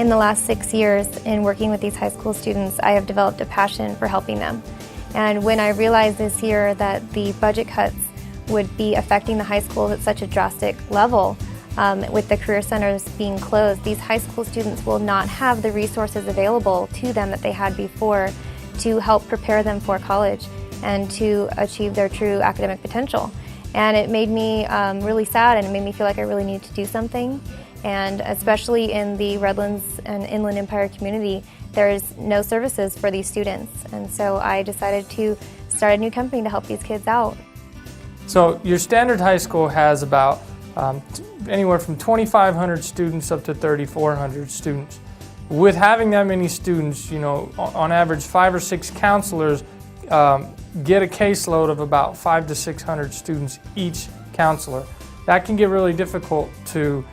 In the last 6 years in working with these high school students, I have developed a passion for helping them. And when I realized this year that the budget cuts would be affecting the high schools at such a drastic level, with the career centers being closed, these high school students will not have the resources available to them that they had before to help prepare them for college and to achieve their true academic potential. And it made me really sad, and it made me feel like I really needed to do something. And especially in the Redlands and Inland Empire community, there's no services for these students. And so I decided to start a new company to help these kids out. So your standard high school has about anywhere from 2,500 students up to 3,400 students. With having that many students, on average 5 or 6 counselors get a caseload of about 500 to 600 students each counselor. That can get really difficult to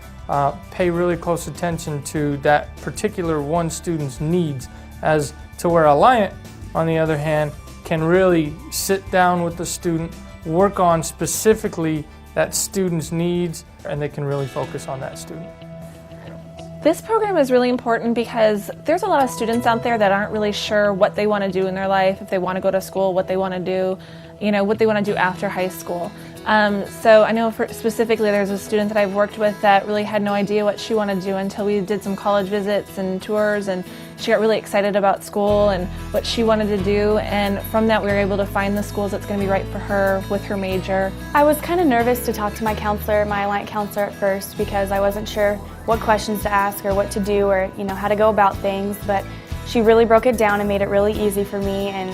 pay really close attention to that particular one student's needs, as to where Alliant, on the other hand, can really sit down with the student, work on specifically that student's needs, and they can really focus on that student. This program is really important because there's a lot of students out there that aren't really sure what they want to do in their life, if they want to go to school, what they want to do, what they want to do after high school. So I know specifically there's a student that I've worked with that really had no idea what she wanted to do until we did some college visits and tours, and she got really excited about school and what she wanted to do, and from that we were able to find the schools that's going to be right for her with her major. I was kind of nervous to talk to my counselor, my Alliant counselor at first, because I wasn't sure what questions to ask or what to do, or how to go about things, but she really broke it down and made it really easy for me. And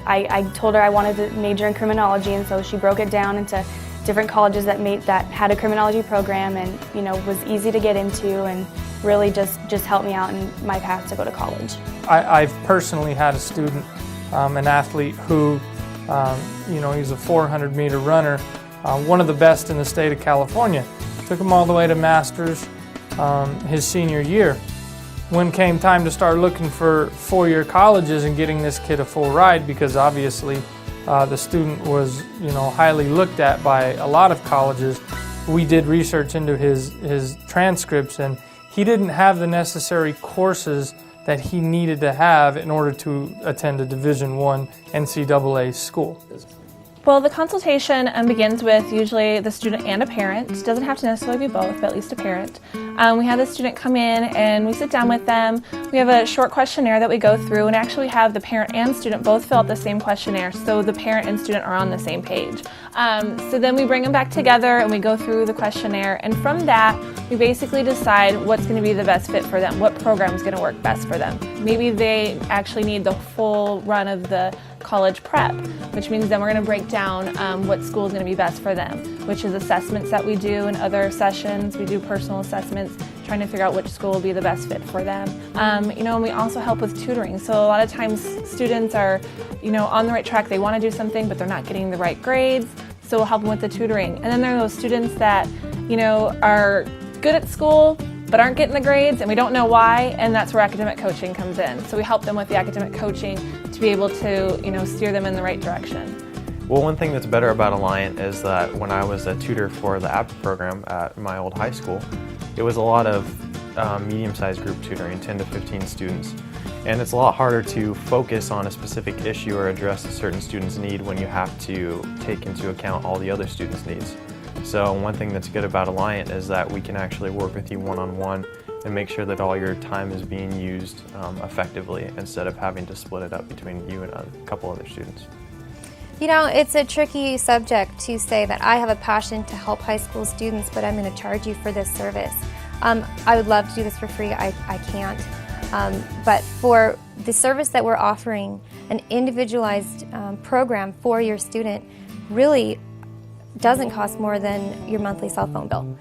I told her I wanted to major in criminology, and so she broke it down into different colleges that had a criminology program, and was easy to get into, and really just helped me out in my path to go to college. I've personally had a student, an athlete who, he's a 400-meter runner, one of the best in the state of California. Took him all the way to Masters his senior year. When came time to start looking for four-year colleges and getting this kid a full ride, because obviously the student was highly looked at by a lot of colleges, we did research into his transcripts, and he didn't have the necessary courses that he needed to have in order to attend a Division I NCAA school. Well, the consultation begins with usually the student and a parent. It doesn't have to necessarily be both, but at least a parent. We have the student come in and we sit down with them. We have a short questionnaire that we go through, and actually have the parent and student both fill out the same questionnaire, so the parent and student are on the same page. So then we bring them back together and we go through the questionnaire, and from that we basically decide what's going to be the best fit for them, what program is going to work best for them. Maybe they actually need the full run of the college prep, which means then we're going to break down what school is going to be best for them, which is assessments that we do in other sessions. We do personal assessments, trying to figure out which school will be the best fit for them. And we also help with tutoring. So a lot of times students are, on the right track, they want to do something, but they're not getting the right grades, so we'll help them with the tutoring. And then there are those students that, are good at school, but aren't getting the grades, and we don't know why, and that's where academic coaching comes in. So we help them with the academic coaching to be able to, steer them in the right direction. Well, one thing that's better about Alliant is that when I was a tutor for the APA program at my old high school, it was a lot of medium-sized group tutoring, 10 to 15 students. And it's a lot harder to focus on a specific issue or address a certain student's need when you have to take into account all the other students' needs. So one thing that's good about Alliant is that we can actually work with you one-on-one and make sure that all your time is being used effectively, instead of having to split it up between you and a couple other students. It's a tricky subject to say that I have a passion to help high school students, but I'm going to charge you for this service. I would love to do this for free. I can't. But for the service that we're offering, an individualized program for your student really doesn't cost more than your monthly cell phone bill.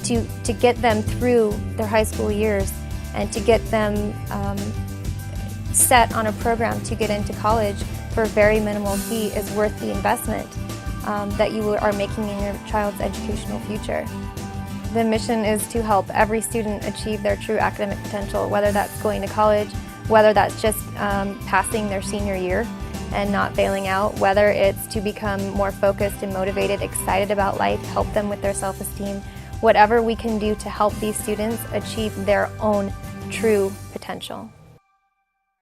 To get them through their high school years and to get them set on a program to get into college for a very minimal fee is worth the investment that you are making in your child's educational future. The mission is to help every student achieve their true academic potential, whether that's going to college, whether that's just passing their senior year and not failing out, whether it's to become more focused and motivated, excited about life, help them with their self-esteem, whatever we can do to help these students achieve their own true potential.